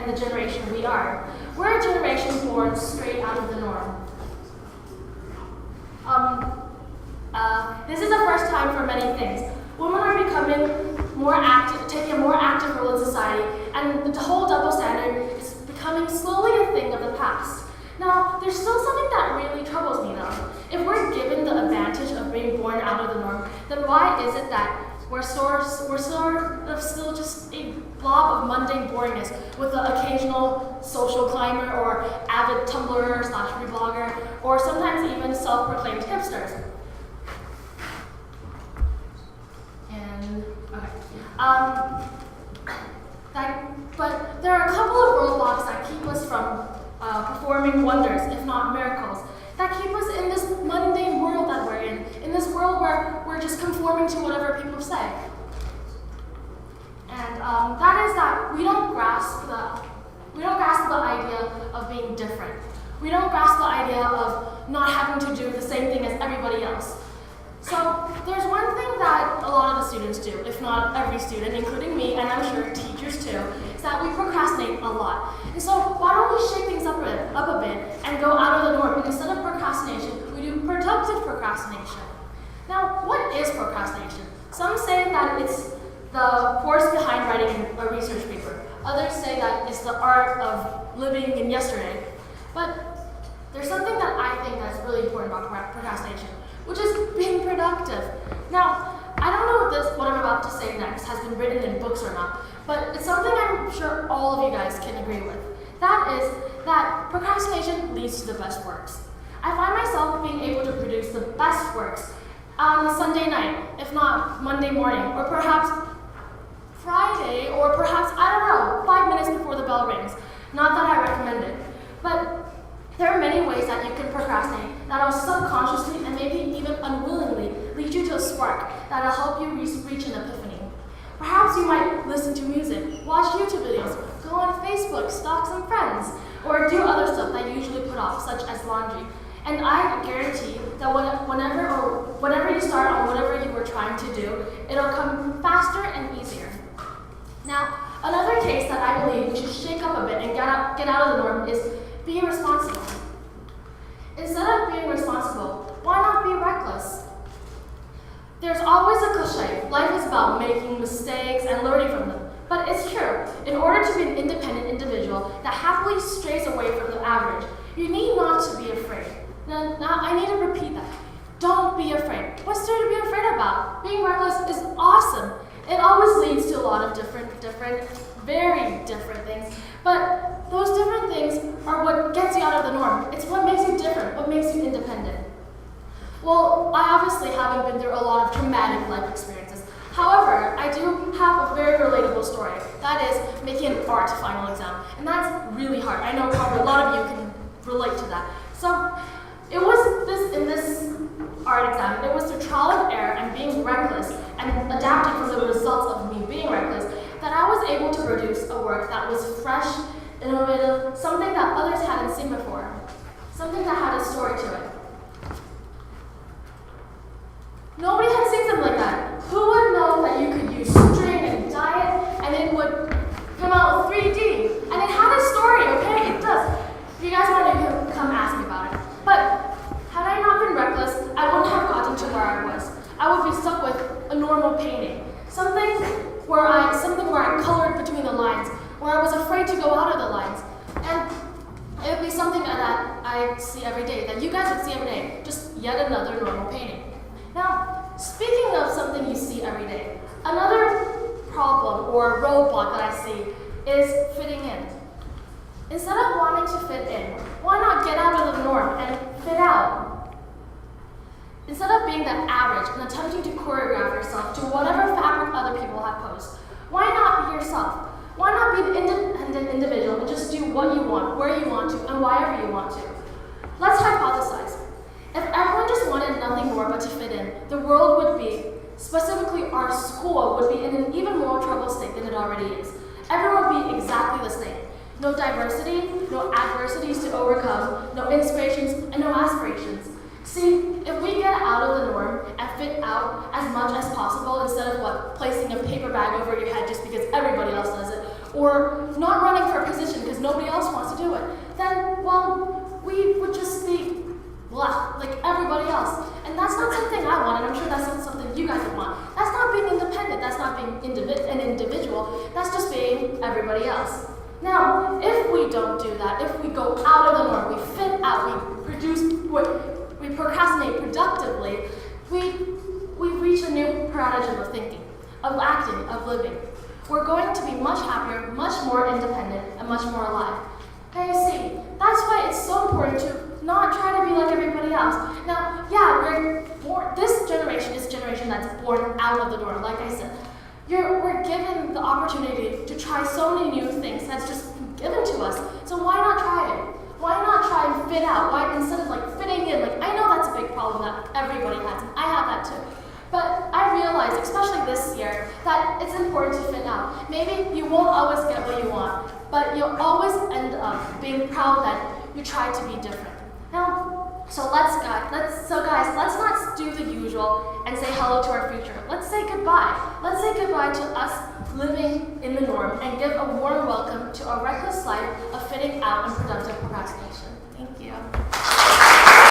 and the generation we are. We're a generation born straight out of the norm. This is the first time for many things. Women are becoming more active, taking a more active role in society, and the whole double standard is becoming slowly a thing of the past. Now, there's still something that really troubles me though. If we're given the advantage of being born out of the norm, then why is it that we're sort of still just a blob of mundane boringness with the occasional social climber or avid Tumblr / reblogger, or sometimes even self-proclaimed hipsters? But there are a couple of roadblocks that keep us from performing wonders, if not miracles, that keep us in this mundane world that we're in this world where we're just conforming to whatever people say. And that is that we don't grasp the idea of being different. We don't grasp the idea of not having to do the same thing as everybody else. So there's one thing that a lot of the students do, if not every student, including me, and I'm sure teachers too, is that we procrastinate a lot. And so why don't we shake things up a bit and go out of the norm, and instead of procrastination, we do productive procrastination. Now, what is procrastination? Some say that it's the force behind writing a research paper. Others say that it's the art of living in yesterday. But there's something that I think that's really important about procrastination, which is being productive. Now, I don't know if what I'm about to say next has been written in books or not, but it's something I'm sure all of you guys can agree with. That is that procrastination leads to the best works. I find myself being able to produce the best works on a Sunday night, if not Monday morning, or perhaps Friday, or perhaps, I don't know, 5 minutes before the bell rings. Not that I recommend it, but there are many ways that you can procrastinate that will subconsciously and maybe even unwillingly lead you to a spark that will help you reach an epiphany. Perhaps you might listen to music, watch YouTube videos, go on Facebook, stalk some friends, or do other stuff that you usually put off, such as laundry. And I guarantee that whenever you start on whatever you were trying to do, it'll come faster and easier. Now, another case that I believe we should shake up a bit and get out of the norm is being responsible. Instead of being responsible, why not be reckless? There's always a cliche, life is about making mistakes and learning from them. But it's true, in order to be an independent individual that happily strays away from the average, you need not to be afraid. Now I need to repeat that. Don't be afraid. What's there to be afraid about? Being reckless is awesome. It always leads to a lot of different, very different things. But those different things are what gets you out of the norm. It's what makes you different, what makes you independent. Well, I obviously haven't been through a lot of traumatic life experiences. However, I do have a very relatable story. That is making an art final exam. And that's really hard. I know probably a lot of you can relate to that. So it was in this art exam, it was through trial and error and being reckless and adapting from the results of me being reckless that I was able to produce a work that was fresh, innovative, something that others hadn't seen before, something that had a story to it. Nobody had seen something like that. Who would know that you could use string and dye it and it would come out 3D? And it had a story, okay? It does. If you guys want to come ask me about it. But had I not been reckless, I wouldn't have gotten to where I was. I would be stuck with a normal painting. Something where I colored between the lines, where I was afraid to go out of the lines. And it would be something that I see every day, that you guys would see every day, just yet another normal painting. Now, speaking of something you see every day, another problem or roadblock that I see is fitting in. Instead of wanting to fit in, why not get out of the norm and fit out? Instead of being that average and attempting to choreograph yourself to whatever fabric other people have posed, why not be yourself? Why not be an independent individual and just do what you want, where you want to, and wherever you want to? Let's hypothesize. If everyone just wanted nothing more but to fit in, the world would be, specifically our school, would be in an even more troubled state than it already is. Everyone would be exactly the same. No diversity, no adversities to overcome, no inspirations, and no aspirations. See, if we get out of the norm and fit out as much as possible instead of placing a paper bag over your head just because everybody else does it, or not running for a position because nobody else wants to do it, then, well, we would just be blah, like everybody else. And that's not something I want, and I'm sure that's not something you guys would want. That's not being independent, that's not being an individual, that's just being everybody else. Now, if we don't do that, if we go out of the norm, we fit out, we procrastinate productively, we reach a new paradigm of thinking, of acting, of living. We're going to be much happier, much more independent, and much more alive. Now you see, that's why it's so important to not try to be like everybody else. Now, yeah, this generation is a generation that's born out of the norm, like I said. We're given the opportunity to try so many new things that's just given to us. So why not try it? Why not try and fit out? Why, instead of like fitting in, like I know that's a big problem that everybody has, and I have that too. But I realize, especially this year, that it's important to fit out. Maybe you won't always get what you want, but you'll always end up being proud that you tried to be different. Now, so guys, let's not do the usual and say hello to our future. Let's say goodbye. Let's say goodbye to us living in the norm and give a warm welcome to a reckless life of fitting out and productive procrastination. Thank you.